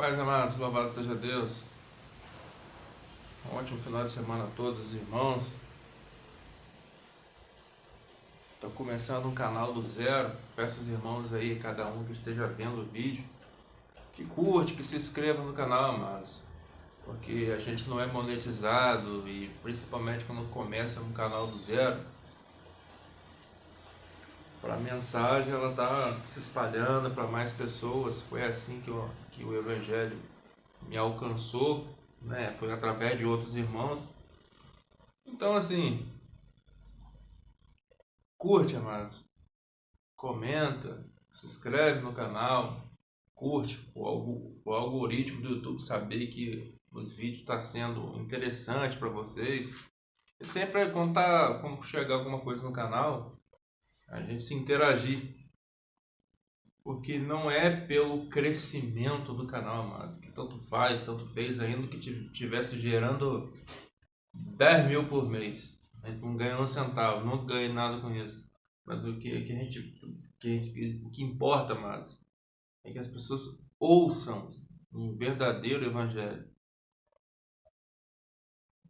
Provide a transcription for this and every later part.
Pais amados, louvado seja Deus. Um ótimo final de semana a todos os irmãos. Estou começando um canal do zero. Peço aos irmãos aí, cada um que esteja vendo o vídeo, que curte, que se inscreva no canal, amados. Porque a gente não é monetizado e principalmente quando começa um canal do zero, a mensagem ela está se espalhando para mais pessoas. Foi assim que o Evangelho me alcançou, né? Foi através de outros irmãos. Então, assim, curte, amados, comenta, se inscreve no canal, curte o algoritmo do YouTube saber que os vídeos estão sendo interessantes para vocês. E sempre quando chegar alguma coisa no canal, a gente se interagir. Porque não é pelo crescimento do canal, amados, que tanto fez, ainda que tivesse gerando 10 mil por mês. A gente não ganha um centavo, não ganha nada com isso. Mas o que importa, amados, é que as pessoas ouçam um verdadeiro evangelho.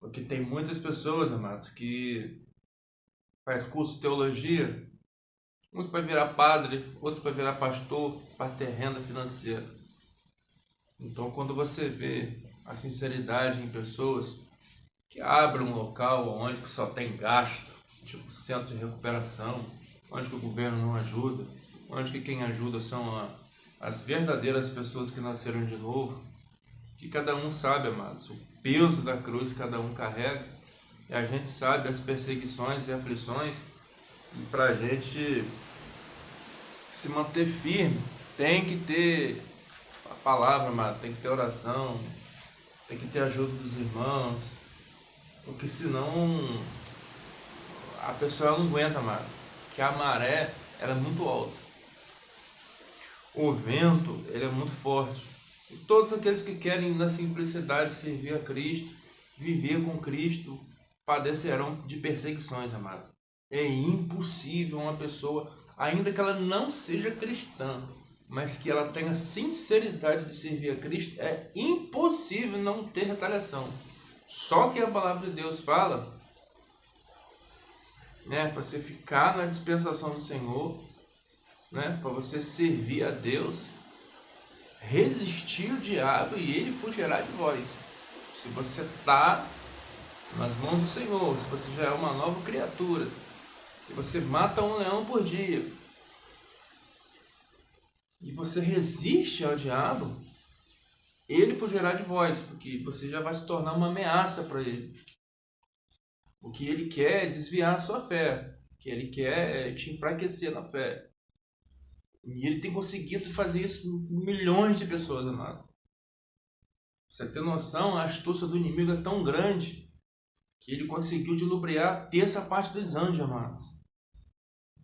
Porque tem muitas pessoas, amados, que faz curso de teologia, uns para virar padre, outros para virar pastor, para ter renda financeira. Então, quando você vê a sinceridade em pessoas que abrem um local onde que só tem gasto, tipo centro de recuperação, onde que o governo não ajuda, onde que quem ajuda são as verdadeiras pessoas que nasceram de novo, que cada um sabe, amados, o peso da cruz que cada um carrega, e a gente sabe as perseguições e aflições, e para a gente se manter firme, tem que ter a palavra, amado, tem que ter oração, tem que ter ajuda dos irmãos, porque senão a pessoa não aguenta, amado, que a maré ela é muito alta, o vento ele é muito forte, e todos aqueles que querem na simplicidade servir a Cristo, viver com Cristo, padecerão de perseguições, amados. É impossível uma pessoa, ainda que ela não seja cristã, mas que ela tenha sinceridade de servir a Cristo, é impossível não ter retaliação. Só que a palavra de Deus fala, né, para você ficar na dispensação do Senhor, né, para você servir a Deus, resistir o diabo e ele fugirá de vós. Se você está nas mãos do Senhor, se você já é uma nova criatura, se você mata um leão por dia e você resiste ao diabo, ele fugirá de vós, porque você já vai se tornar uma ameaça para ele. O que ele quer é desviar a sua fé, o que ele quer é te enfraquecer na fé. E ele tem conseguido fazer isso com milhões de pessoas, amado. Você tem noção, a astúcia do inimigo é tão grande que ele conseguiu dilubriar a terça parte dos anjos, amados.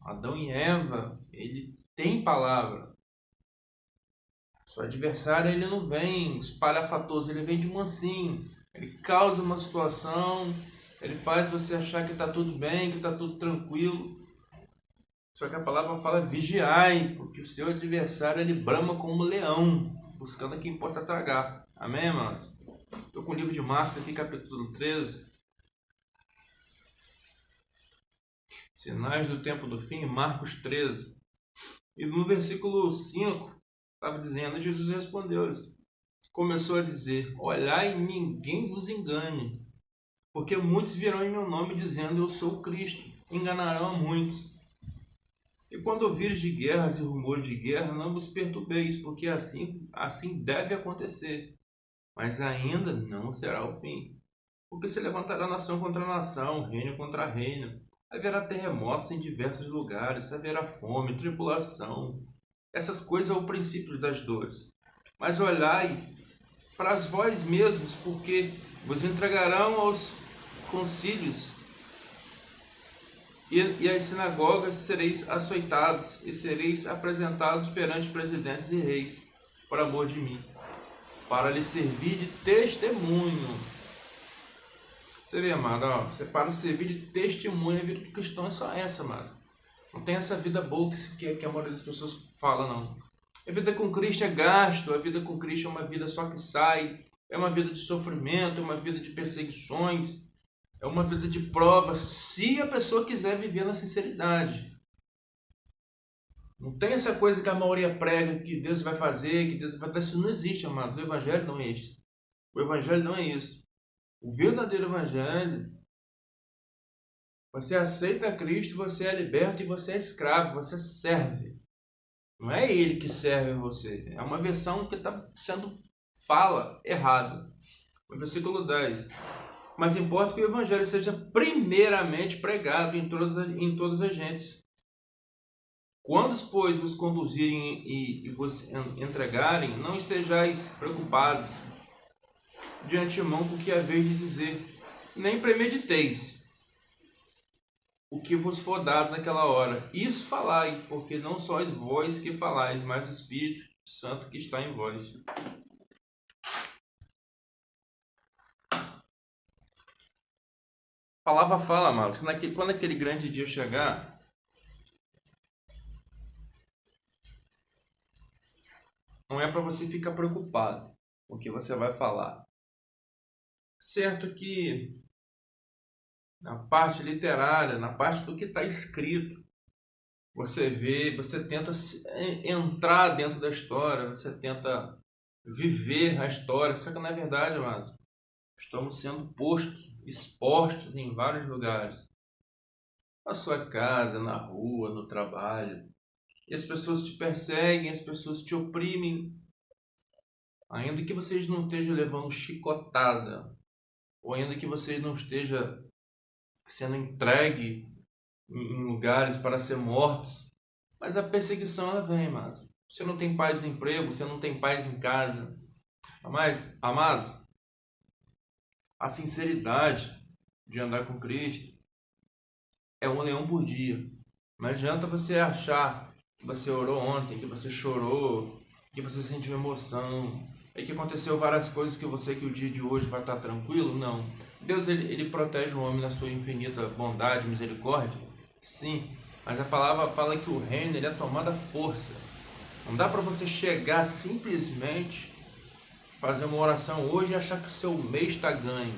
Adão e Eva, ele tem palavra. Seu adversário, ele não vem espalhafatoso, ele vem de mansinho. Ele causa uma situação, ele faz você achar que está tudo bem, que está tudo tranquilo. Só que a palavra fala vigiai, porque o seu adversário, ele brama como um leão, buscando quem possa tragar. Amém, irmãos? Estou com o livro de Marcos aqui, capítulo 13. Sinais do tempo do fim, Marcos 13. E no versículo 5, estava dizendo, Jesus respondeu-lhes. Começou a dizer, olhai e ninguém vos engane, porque muitos virão em meu nome dizendo, eu sou o Cristo, enganarão a muitos. E quando ouvires de guerras e rumores de guerra, não vos perturbeis, porque assim deve acontecer, mas ainda não será o fim. Porque se levantará nação contra nação, reino contra reino. Haverá terremotos em diversos lugares, haverá fome, tribulação. Essas coisas são o princípio das dores. Mas olhai para vós mesmos, porque vos entregarão aos concílios e às sinagogas sereis açoitados e sereis apresentados perante presidentes e reis, por amor de mim, para lhes servir de testemunho. Você vê, amado, ó, você para servir de testemunho, a vida do cristão é só essa, amado. Não tem essa vida boa que a maioria das pessoas fala, não. A vida com Cristo é gasto, a vida com Cristo é uma vida só que sai, é uma vida de sofrimento, é uma vida de perseguições, é uma vida de provas, se a pessoa quiser viver na sinceridade. Não tem essa coisa que a maioria prega, que Deus vai fazer, que Deus vai fazer. Isso não existe, amado. O Evangelho não é isso. O Evangelho não é isso. O verdadeiro Evangelho, você aceita Cristo, você é liberto e você é escravo, você serve. Não é Ele que serve você. É uma versão que está sendo fala errada. No versículo 10. Mas importa que o Evangelho seja primeiramente pregado em todas as gentes. Quando, pois, vos conduzirem e vos entregarem, não estejais preocupados de antemão com o que haveis de dizer, nem premediteis o que vos for dado naquela hora. Isso falai, porque não sois vós que falais, mas o Espírito Santo que está em vós. A palavra fala, amados, que quando aquele grande dia chegar, não é para você ficar preocupado com o que você vai falar. Certo que na parte literária, na parte do que está escrito, você vê, você tenta entrar dentro da história, você tenta viver a história, só que na verdade, amados, estamos sendo expostos em vários lugares. Na sua casa, na rua, no trabalho. E as pessoas te perseguem, as pessoas te oprimem. Ainda que vocês não estejam levando chicotada, ou ainda que vocês não estejam sendo entregue em lugares para ser mortos, mas a perseguição ela vem, amados. Você não tem paz no emprego, você não tem paz em casa. Mas, amados, a sinceridade de andar com Cristo é um leão por dia. Não adianta você achar que você orou ontem, que você chorou, que você sentiu emoção, e que aconteceu várias coisas que o dia de hoje vai estar tranquilo. Não. Deus ele protege o homem na sua infinita bondade, misericórdia. Sim, mas a palavra fala que o reino ele é tomado à força. Não dá para você chegar simplesmente, fazer uma oração hoje e achar que o seu mês está ganho.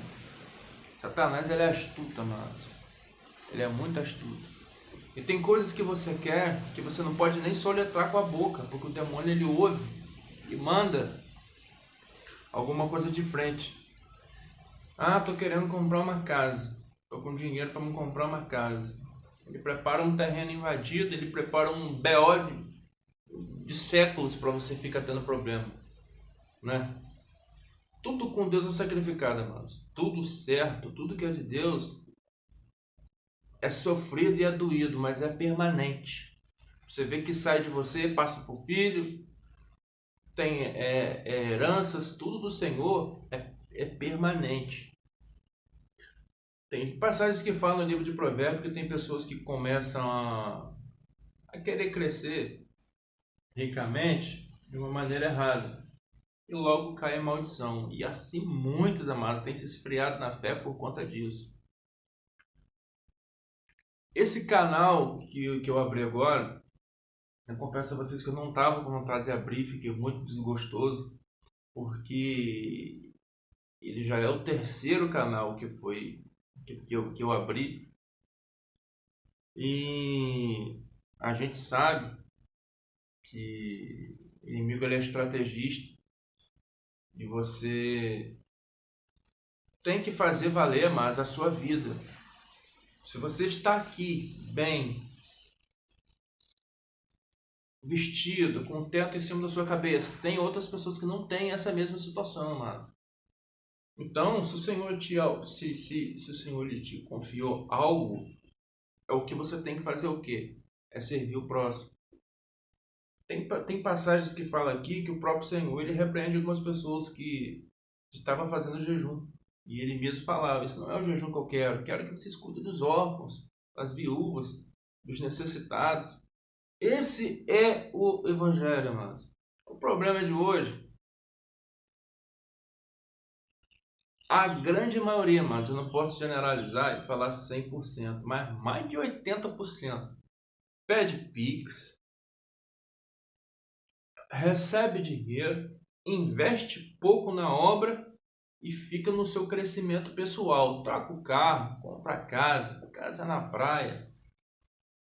Satanás ele é astuto, amados. Ele é muito astuto. E tem coisas que você quer que você não pode nem soletrar com a boca, porque o demônio ele ouve e manda alguma coisa de frente. Ah, tô querendo comprar uma casa. Tô com dinheiro para me comprar uma casa. Ele prepara um terreno invadido, ele prepara um BO de séculos para você ficar tendo problema, né? Tudo com Deus é sacrificado, amados. Tudo certo, tudo que é de Deus é sofrido e é doído, mas é permanente. Você vê que sai de você, passa para o filho, tem heranças, tudo do Senhor é permanente. Tem passagens que falam no livro de Provérbios que tem pessoas que começam a querer crescer ricamente de uma maneira errada. E logo cai a maldição. E assim muitos, amados, têm se esfriado na fé por conta disso. Esse canal que eu abri agora, eu confesso a vocês que eu não estava com vontade de abrir, fiquei muito desgostoso, porque ele já é o terceiro canal que eu abri. E a gente sabe que o inimigo ele é estrategista e você tem que fazer valer mais a sua vida. Se você está aqui bem, vestido, com o teto em cima da sua cabeça, tem outras pessoas que não têm essa mesma situação, amado. Então, se o Senhor se o Senhor lhe te confiou algo, é o que você tem que fazer o quê? É servir o próximo. Tem passagens que falam aqui que o próprio Senhor ele repreende algumas pessoas que estavam fazendo jejum. E ele mesmo falava, isso não é o jejum que eu quero que você cuide dos órfãos, das viúvas, dos necessitados. Esse é o Evangelho, amados. O problema de hoje, a grande maioria, amados, eu não posso generalizar e falar 100%, mas mais de 80% pede Pix, recebe dinheiro, investe pouco na obra e fica no seu crescimento pessoal. Troca o carro, compra casa na praia.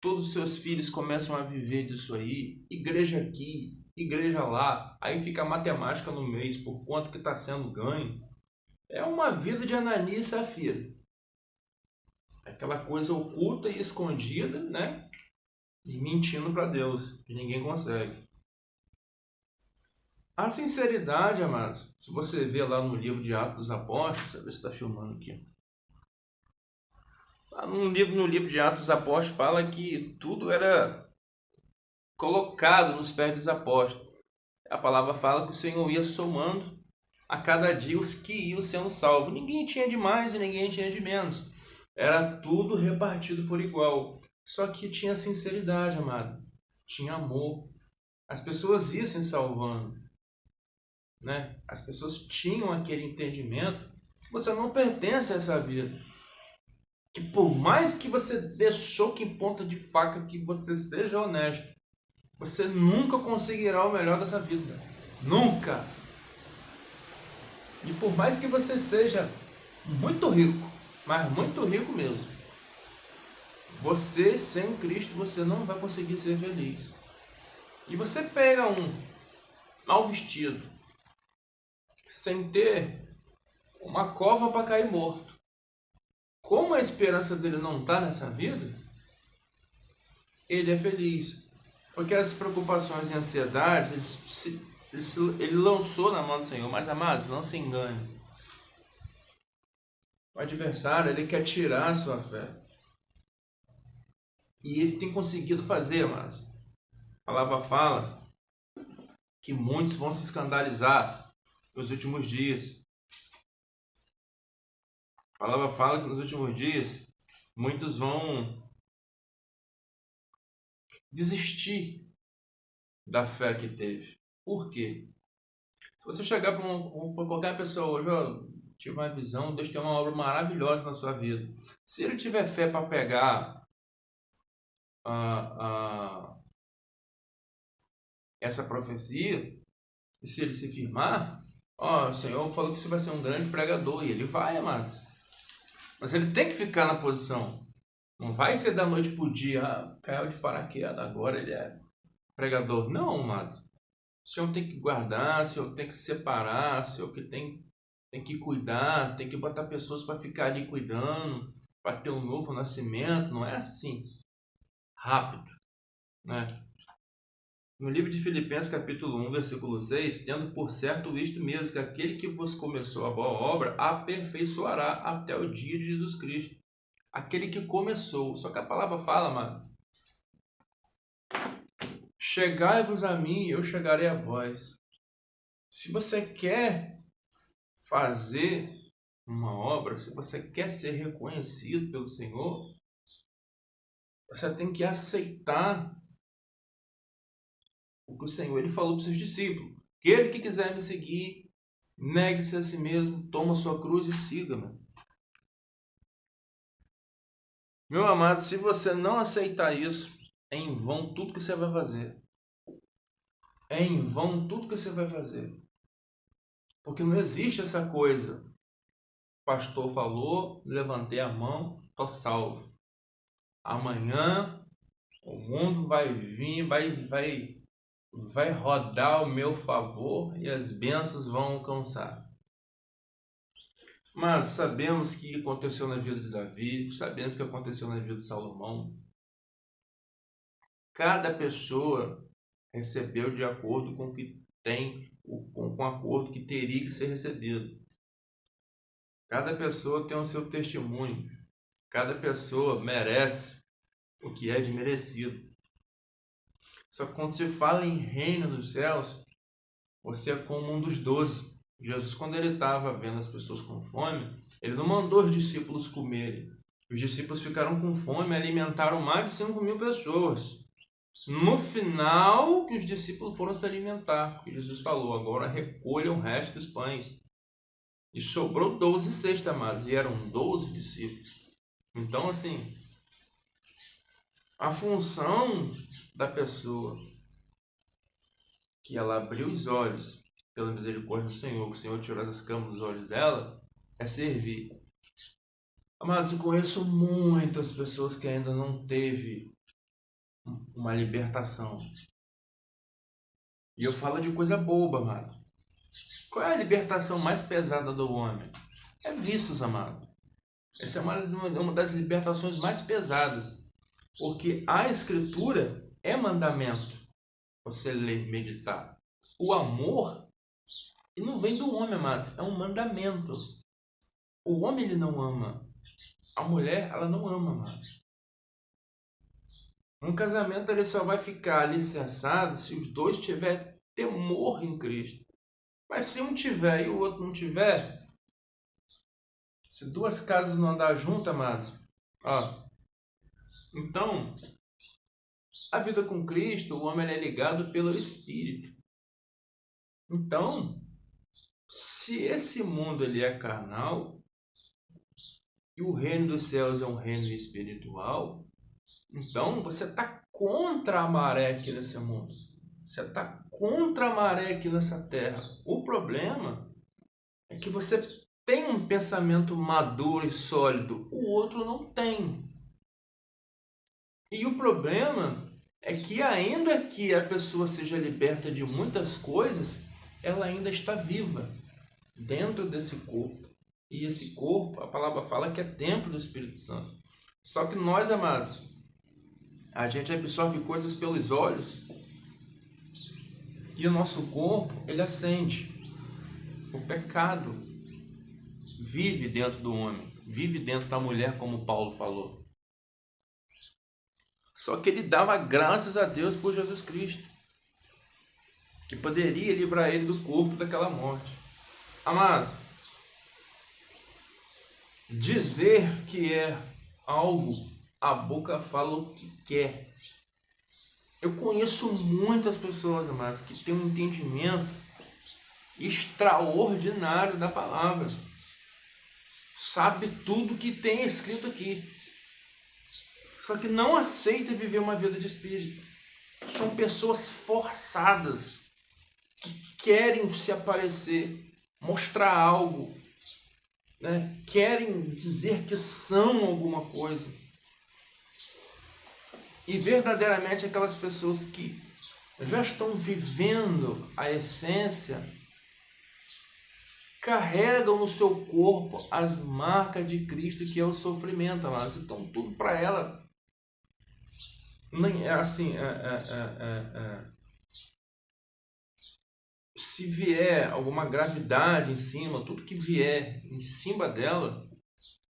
Todos os seus filhos começam a viver disso aí. Igreja aqui, igreja lá. Aí fica a matemática no mês por quanto que está sendo ganho. É uma vida de Ananias e Safira. Aquela coisa oculta e escondida, né? E mentindo para Deus, que ninguém consegue. A sinceridade, amados, se você vê lá no livro de Atos dos Apóstolos, deixa eu ver se está filmando aqui. No livro de Atos dos Apóstolos fala que tudo era colocado nos pés dos apóstolos. A palavra fala que o Senhor ia somando a cada dia os que iam sendo salvos. Ninguém tinha de mais e ninguém tinha de menos. Era tudo repartido por igual. Só que tinha sinceridade, amado. Tinha amor. As pessoas iam se salvando, né? As pessoas tinham aquele entendimento que você não pertence a essa vida. Que por mais que você dê soco em ponta de faca, que você seja honesto, você nunca conseguirá o melhor dessa vida. Nunca! E por mais que você seja muito rico, mas muito rico mesmo, você sem Cristo, você não vai conseguir ser feliz. E você pega um mal vestido, sem ter uma cova para cair morto. Como a esperança dele não está nessa vida, ele é feliz. Porque as preocupações e ansiedades, ele lançou na mão do Senhor. Mas, amados, não se engane. O adversário, ele quer tirar a sua fé. E ele tem conseguido fazer, amados. A palavra fala que muitos vão se escandalizar nos últimos dias. A palavra fala que nos últimos dias, muitos vão desistir da fé que teve. Por quê? Se você chegar para qualquer pessoa hoje, ó, tive uma visão, Deus tem uma obra maravilhosa na sua vida. Se ele tiver fé para pegar essa profecia, e se ele se firmar, ó, o Senhor falou que você vai ser um grande pregador, e ele vai, amados. Mas ele tem que ficar na posição. Não vai ser da noite para o dia, caiu de paraquedas, agora ele é pregador. Não, amados. O Senhor tem que guardar, o Senhor tem que separar, o Senhor que tem que cuidar, tem que botar pessoas para ficar ali cuidando, para ter um novo nascimento. Não é assim, rápido, né? No livro de Filipenses, capítulo 1, versículo 6, tendo por certo isto mesmo, que aquele que vos começou a boa obra, aperfeiçoará até o dia de Jesus Cristo. Aquele que começou. Só que a palavra fala, mano, chegai-vos a mim, eu chegarei a vós. Se você quer fazer uma obra, se você quer ser reconhecido pelo Senhor, você tem que aceitar o que o Senhor ele falou para os seus discípulos. Aquele que quiser me seguir, negue-se a si mesmo, toma sua cruz e siga-me. Meu amado, se você não aceitar isso, é em vão tudo que você vai fazer. É em vão tudo que você vai fazer. Porque não existe essa coisa. O pastor falou, levantei a mão, estou salvo. Amanhã o mundo vai vir, vai rodar ao meu favor e as bênçãos vão alcançar. Mas sabemos o que aconteceu na vida de Davi, sabemos o que aconteceu na vida de Salomão. Cada pessoa recebeu de acordo com o que tem, com o acordo que teria que ser recebido. Cada pessoa tem o seu testemunho. Cada pessoa merece o que é de merecido. Só que quando se fala em reino dos céus, você é como um dos 12. Jesus, quando ele estava vendo as pessoas com fome, ele não mandou os discípulos comerem. Os discípulos ficaram com fome e alimentaram mais de 5.000 pessoas. No final, que os discípulos foram se alimentar, porque Jesus falou, agora recolham o resto dos pães. E sobrou 12 cestas, amados, e eram 12 discípulos. Então, assim, a função da pessoa que ela abriu os olhos pela misericórdia do Senhor, que o Senhor tirou as escamas dos olhos dela, é servir. Amados, eu conheço muitas pessoas que ainda não teve uma libertação. E eu falo de coisa boba, amado. Qual é a libertação mais pesada do homem? É vícios, amado. Essa é uma das libertações mais pesadas. Porque a Escritura é mandamento. Você ler, meditar. O amor, ele não vem do homem, amados. É um mandamento. O homem, ele não ama. A mulher, ela não ama, amados. Um casamento, ele só vai ficar alicerçado se os dois tiverem temor em Cristo. Mas se um tiver e o outro não tiver, se duas casas não andar juntas, amados, ó, então, a vida com Cristo, o homem é ligado pelo Espírito. Então, se esse mundo ele é carnal e o reino dos céus é um reino espiritual, então você está contra a maré aqui nesse mundo. Você está contra a maré aqui nessa terra. O problema é que você tem um pensamento maduro e sólido, o outro não tem. E o problema é que ainda que a pessoa seja liberta de muitas coisas, ela ainda está viva dentro desse corpo. E esse corpo, a palavra fala que é templo do Espírito Santo. Só que nós, amados, a gente absorve coisas pelos olhos e o nosso corpo, ele assente. O pecado vive dentro do homem, vive dentro da mulher, como Paulo falou. Só que ele dava graças a Deus por Jesus Cristo, que poderia livrar ele do corpo daquela morte. Amados, dizer que é algo, a boca fala o que quer. Eu conheço muitas pessoas, amados, que têm um entendimento extraordinário da palavra. Sabe tudo que tem escrito aqui. Só que não aceita viver uma vida de espírito. São pessoas forçadas que querem se aparecer, mostrar algo, né? Querem dizer que são alguma coisa. E verdadeiramente aquelas pessoas que já estão vivendo a essência carregam no seu corpo as marcas de Cristo, que é o sofrimento, amados. Então tudo para ela é assim, se vier alguma gravidade em cima, tudo que vier em cima dela,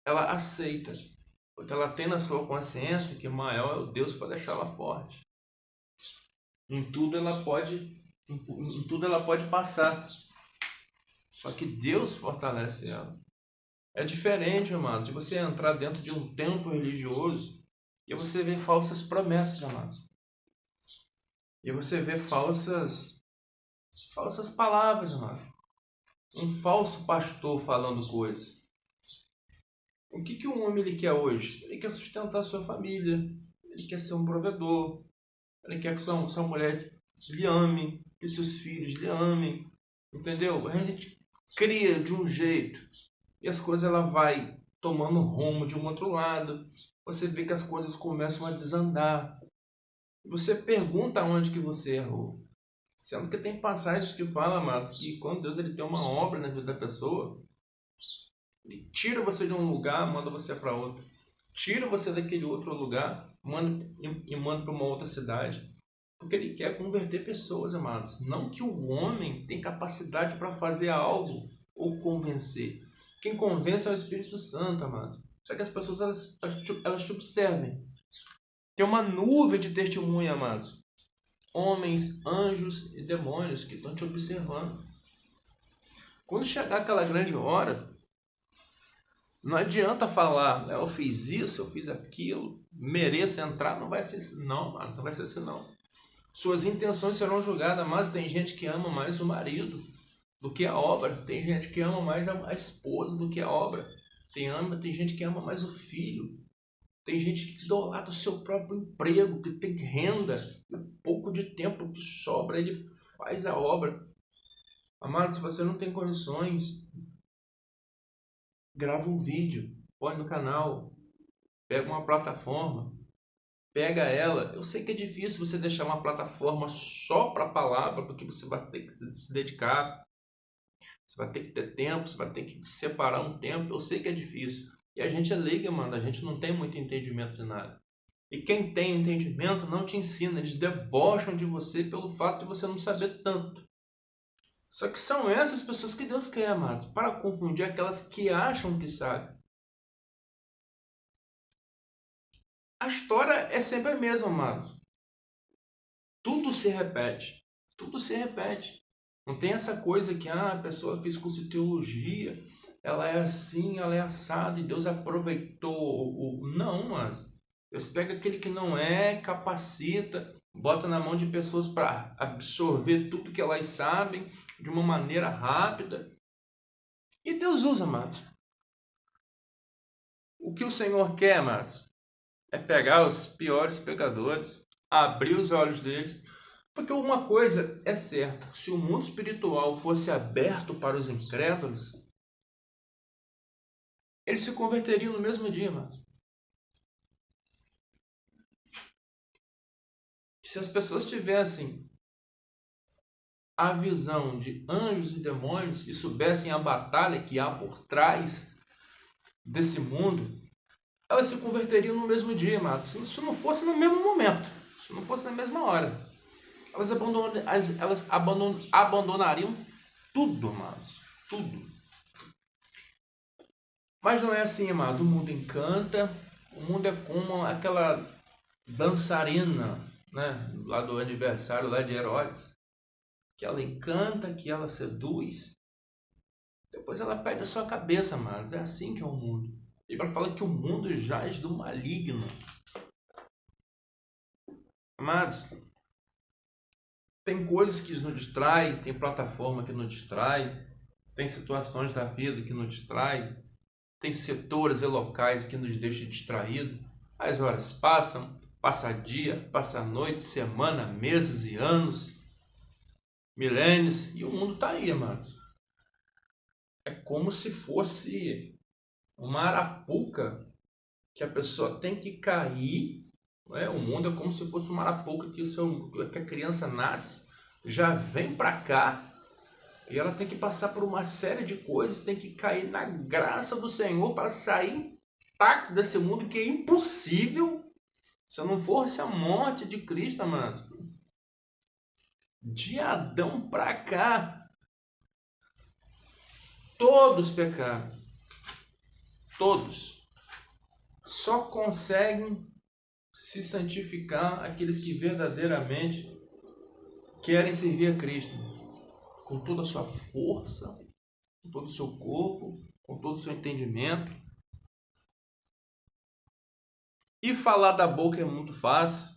ela aceita, porque ela tem na sua consciência que maior é o Deus para deixá-la forte. Em tudo ela pode passar, só que Deus fortalece ela. É diferente, amado, de você entrar dentro de um templo religioso e você vê falsas promessas, amados. E você vê falsas palavras, amado. Um falso pastor falando coisas. O que um homem ele quer hoje? Ele quer sustentar a sua família. Ele quer ser um provedor. Ele quer que sua mulher lhe ame. Que seus filhos lhe amem. Entendeu? A gente cria de um jeito. E as coisas ela vai tomando rumo de um outro lado. Você vê que as coisas começam a desandar. Você pergunta onde que você errou. Sendo que tem passagens que falam, amados, que quando Deus ele tem uma obra na vida da pessoa, ele tira você de um lugar, manda você para outro. Tira você daquele outro lugar, manda para uma outra cidade. Porque ele quer converter pessoas, amados. Não que o homem tem capacidade para fazer algo ou convencer. Quem convence é o Espírito Santo, amados. Só que as pessoas elas te observem. Tem uma nuvem de testemunha, amados. Homens, anjos e demônios que estão te observando. Quando chegar aquela grande hora, não adianta falar, eu fiz isso, eu fiz aquilo, mereço entrar, não vai ser assim não, mano, não vai ser assim não. Suas intenções serão julgadas, mas tem gente que ama mais o marido do que a obra, tem gente que ama mais a esposa do que a obra, tem gente que ama mais o filho, tem gente que idolatra o seu próprio emprego, que tem renda, e o pouco de tempo que sobra ele faz a obra. Amado, se você não tem condições, grava um vídeo, põe no canal, pega uma plataforma, pega ela. Eu sei que é difícil você deixar uma plataforma só para a palavra, porque você vai ter que se dedicar, você vai ter que ter tempo, você vai ter que separar um tempo. Eu sei que é difícil. E a gente é leiga, mano, a gente não tem muito entendimento de nada. E quem tem entendimento não te ensina, eles debocham de você pelo fato de você não saber tanto. Só que são essas pessoas que Deus quer, amados, para confundir aquelas que acham que sabem. A história é sempre a mesma, amados. Tudo se repete. Tudo se repete. Não tem essa coisa que a pessoa fez curso de teologia, ela é assim, ela é assada e Deus aproveitou. Não, mas Deus pega aquele que não é, capacita, bota na mão de pessoas para absorver tudo que elas sabem de uma maneira rápida. E Deus usa, amados. O que o Senhor quer, amados, é pegar os piores pecadores, abrir os olhos deles, porque uma coisa é certa: se o mundo espiritual fosse aberto para os incrédulos, eles se converteriam no mesmo dia, amados. Se as pessoas tivessem a visão de anjos e demônios e soubessem a batalha que há por trás desse mundo, elas se converteriam no mesmo dia, amados. Se não fosse no mesmo momento, se não fosse na mesma hora, elas abandonariam tudo, amados. Tudo. Mas não é assim, amado. O mundo encanta. O mundo é como aquela dançarina, né, lá do aniversário lá de Herodes, que ela encanta, que ela seduz, depois ela perde a sua cabeça, amados. É assim que é o mundo. E para falar que o mundo jaz do maligno. Amados, tem coisas que nos distraem, tem plataforma que nos distrai, tem situações da vida que nos distrai, tem setores e locais que nos deixam distraídos. As horas passam, passa dia, passa noite, semana, meses e anos, milênios, e o mundo está aí, amados. É como se fosse uma arapuca que a pessoa tem que cair. Não é? O mundo é como se fosse uma arapuca que a criança nasce, já vem para cá, e ela tem que passar por uma série de coisas, tem que cair na graça do Senhor para sair intacto desse mundo, que é impossível se não fosse a morte de Cristo, amados. De Adão para cá, todos pecaram. Todos. Só conseguem se santificar aqueles que verdadeiramente querem servir a Cristo, com toda a sua força, com todo o seu corpo, com todo o seu entendimento. E falar da boca é muito fácil.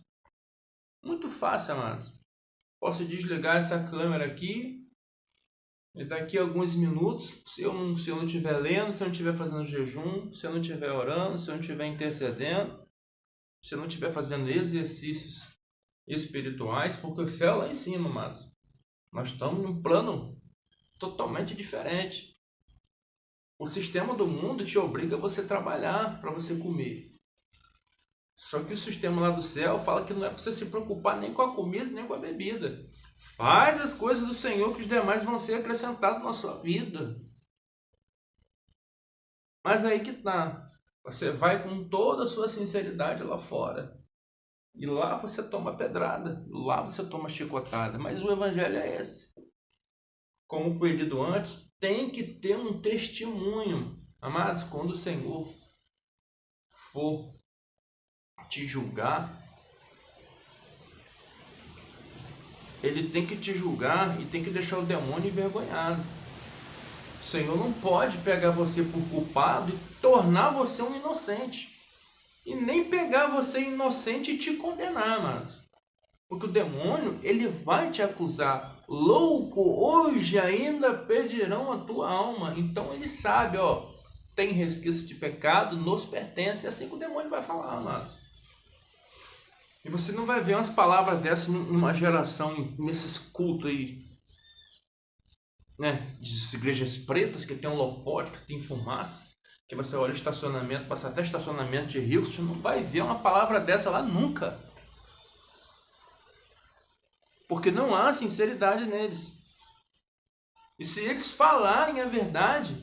Muito fácil, amados. Posso desligar essa câmera aqui e daqui a alguns minutos, se eu não estiver lendo, se eu não estiver fazendo jejum, se eu não estiver orando, se eu não estiver intercedendo, se eu não estiver fazendo exercícios espirituais, porque o céu é lá em cima, amados. Nós estamos num plano totalmente diferente. O sistema do mundo te obriga a você trabalhar para você comer. Só que o sistema lá do céu fala que não é para você se preocupar nem com a comida, nem com a bebida. Faz as coisas do Senhor, que os demais vão ser acrescentados na sua vida. Mas aí que tá. Você vai com toda a sua sinceridade lá fora. E lá você toma pedrada. Lá você toma chicotada. Mas o evangelho é esse. Como foi lido antes, tem que ter um testemunho. Amados, quando o Senhor for te julgar, ele tem que te julgar e tem que deixar o demônio envergonhado. O Senhor não pode pegar você por culpado e tornar você um inocente. E nem pegar você inocente e te condenar, amados. Porque o demônio, ele vai te acusar. Louco, hoje ainda pedirão a tua alma. Então ele sabe, tem resquício de pecado, nos pertence. É assim que o demônio vai falar, amados. E você não vai ver umas palavras dessas numa geração, nesses cultos aí, né? De igrejas pretas, que tem um holofote, que tem fumaça, que você olha estacionamento, passa até estacionamento de rios, você não vai ver uma palavra dessa lá nunca. Porque não há sinceridade neles. E se eles falarem a verdade,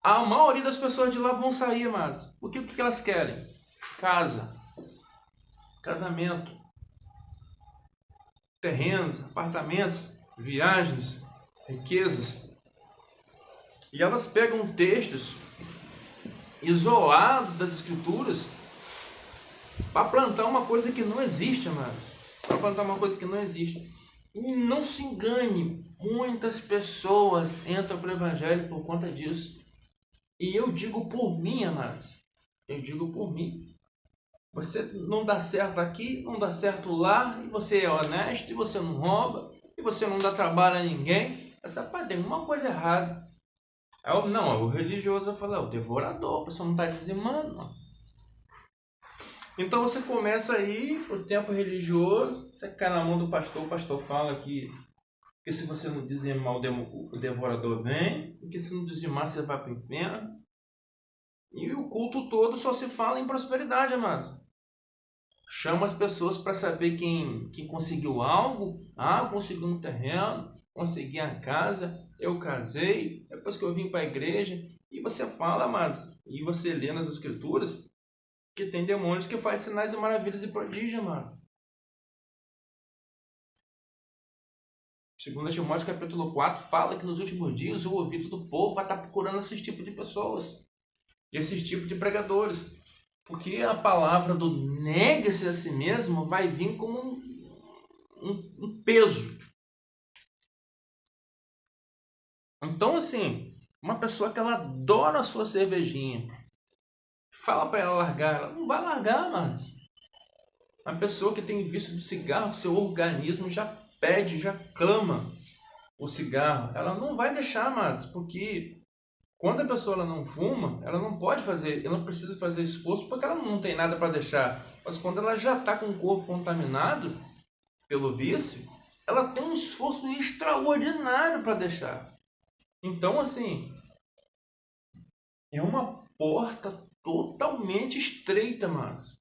a maioria das pessoas de lá vão sair, mas o que elas querem? Casa, casamento, terrenos, apartamentos, viagens, riquezas. E elas pegam textos isolados das escrituras para plantar uma coisa que não existe, amados. Para plantar uma coisa que não existe. E não se engane, muitas pessoas entram para o evangelho por conta disso. E eu digo por mim, amados. Eu digo por mim. Você não dá certo aqui, não dá certo lá, e você é honesto, e você não rouba, e você não dá trabalho a ninguém. Essa parte tem uma coisa errada. O religioso vai falar, o devorador, a pessoa não está dizimando. Então você começa aí o tempo religioso, você cai na mão do pastor, o pastor fala que se você não dizimar, o devorador vem, e que se não dizimar, você vai para o inferno. E o culto todo só se fala em prosperidade, amados. Chama as pessoas para saber quem conseguiu algo. Conseguiu um terreno, consegui a casa, eu casei, depois que eu vim para a igreja. E você fala, amados, e você lê nas escrituras que tem demônios que fazem sinais e maravilhas e prodígios, amado. 2 Timóteo capítulo 4 fala que nos últimos dias o ouvido do povo vai estar procurando esses tipos de pessoas, esses tipos de pregadores. Porque a palavra do negue-se a si mesmo vai vir como um peso. Então, assim, uma pessoa que ela adora a sua cervejinha, fala para ela largar, ela não vai largar, mas uma pessoa que tem vício do cigarro, seu organismo já pede, já clama o cigarro. Ela não vai deixar, mas porque quando a pessoa ela não fuma, ela não pode fazer, ela não precisa fazer esforço porque ela não tem nada para deixar. Mas quando ela já está com o corpo contaminado pelo vício, ela tem um esforço extraordinário para deixar. Então, assim, é uma porta totalmente estreita, mas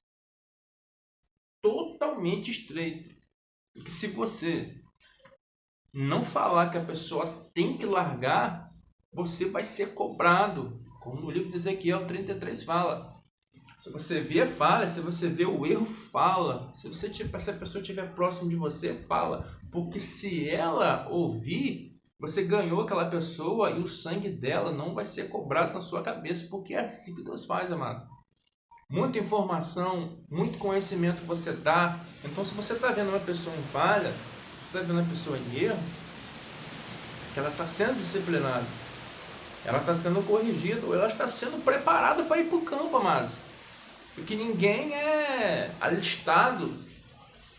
totalmente estreita. Porque se você não falar que a pessoa tem que largar, você vai ser cobrado. Como no livro de Ezequiel 33 fala. Se você vê a falha, se você vê o erro, fala. Se essa pessoa estiver próximo de você, fala. Porque se ela ouvir, você ganhou aquela pessoa e o sangue dela não vai ser cobrado na sua cabeça. Porque é assim que Deus faz, amado. Muita informação, muito conhecimento você dá. Então, se você está vendo uma pessoa em falha, você está vendo uma pessoa em erro, que ela está sendo disciplinada, ela está sendo corrigida, ou ela está sendo preparada para ir para o campo, amados. Porque ninguém é alistado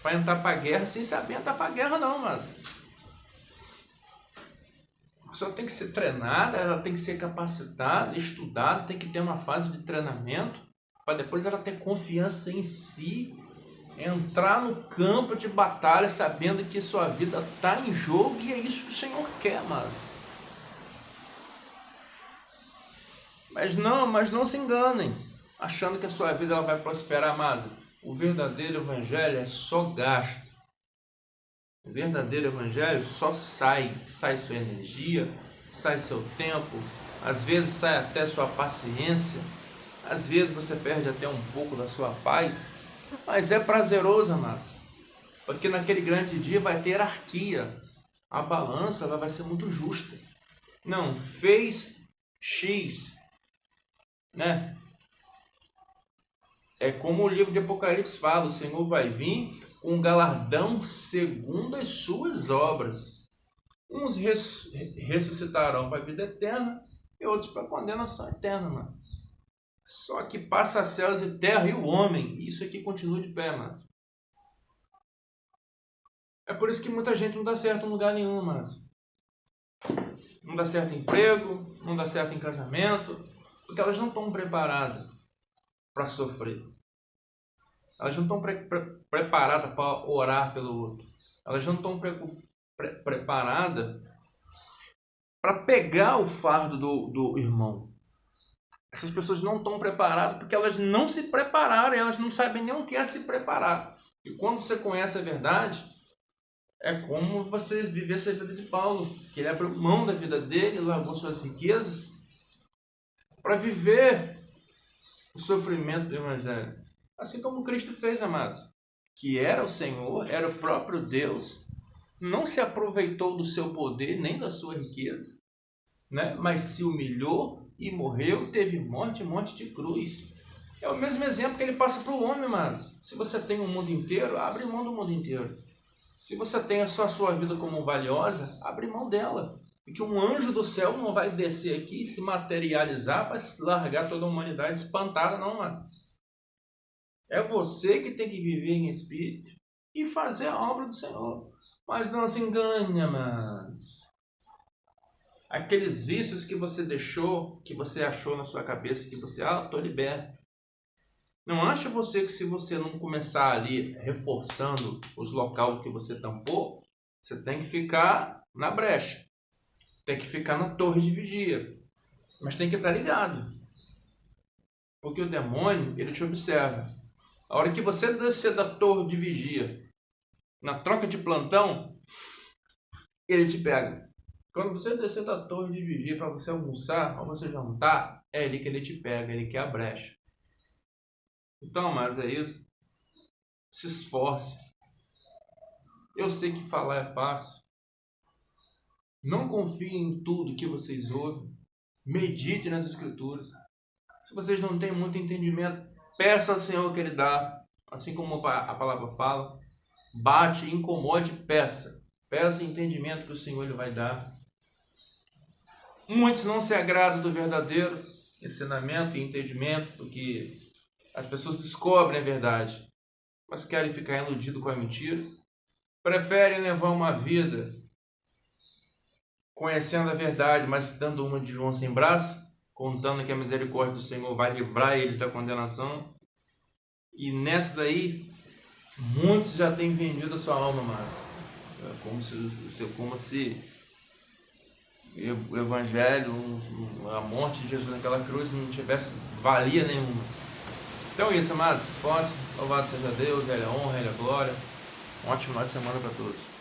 para entrar para a guerra sem saber entrar para a guerra, não, mano. A pessoa tem que ser treinada, ela tem que ser capacitada, estudada, tem que ter uma fase de treinamento, para depois ela ter confiança em si, entrar no campo de batalha sabendo que sua vida está em jogo e é isso que o Senhor quer, mano. Mas não se enganem, achando que a sua vida ela vai prosperar, amado. O verdadeiro evangelho é só gasto. O verdadeiro evangelho só sai sua energia, sai seu tempo, às vezes sai até sua paciência, às vezes você perde até um pouco da sua paz, mas é prazeroso, amados, porque naquele grande dia vai ter hierarquia, a balança ela vai ser muito justa. Não, fez X, né? É como o livro de Apocalipse fala, o Senhor vai vir com um galardão segundo as suas obras. Uns ressuscitarão para a vida eterna e outros para a condenação eterna, mano. Só que passa céus e terra e o homem, e isso aqui continua de pé, mano. É por isso que muita gente não dá certo em lugar nenhum, mano. Não dá certo em emprego, não dá certo em casamento, porque elas não estão preparadas para sofrer. Elas não estão preparadas para orar pelo outro. Elas não estão preparadas para pegar o fardo do irmão. Essas pessoas não estão preparadas porque elas não se prepararam, elas não sabem nem o que é se preparar. E quando você conhece a verdade, é como você viver essa vida de Paulo, que ele abriu mão da vida dele, largou suas riquezas para viver o sofrimento do Evangelho. Assim como Cristo fez, amados, que era o Senhor, era o próprio Deus, não se aproveitou do seu poder nem da sua riqueza, né? Mas se humilhou e morreu, teve morte de cruz. É o mesmo exemplo que ele passa para o homem, amados. Se você tem o mundo inteiro, abre mão do mundo inteiro. Se você tem só a sua vida como valiosa, abre mão dela. Porque um anjo do céu não vai descer aqui e se materializar para largar toda a humanidade espantada, não, mano. É você que tem que viver em espírito e fazer a obra do Senhor. Mas não se engane, amados. Aqueles vícios que você deixou, que você achou na sua cabeça, que você, estou liberto. Não acha você que se você não começar ali reforçando os locais que você tampou, você tem que ficar na brecha. Tem que ficar na torre de vigia. Mas tem que estar ligado. Porque o demônio, ele te observa. A hora que você descer da torre de vigia, na troca de plantão, ele te pega. Quando você descer da torre de vigia para você almoçar, ou você jantar, é ali que ele te pega, ele quer a brecha. Então, amados, é isso. Se esforce. Eu sei que falar é fácil. Não confie em tudo que vocês ouvem. Medite nas Escrituras. Se vocês não têm muito entendimento, peça ao Senhor que Ele dá. Assim como a palavra fala. Bate, incomode, peça. Peça entendimento que o Senhor Ele vai dar. Muitos não se agradam do verdadeiro ensinamento e entendimento, porque as pessoas descobrem a verdade, mas querem ficar iludidos com a mentira. Preferem levar uma vida conhecendo a verdade, mas dando uma de João sem braço, contando que a misericórdia do Senhor vai livrar eles da condenação. E nessa daí, muitos já têm vendido a sua alma, mas é como se o Evangelho, a morte de Jesus naquela cruz não tivesse valia nenhuma. Então é isso, amados. Esforço. Louvado seja Deus, Ele é a honra, Ele é a glória. Um ótimo final de semana para todos.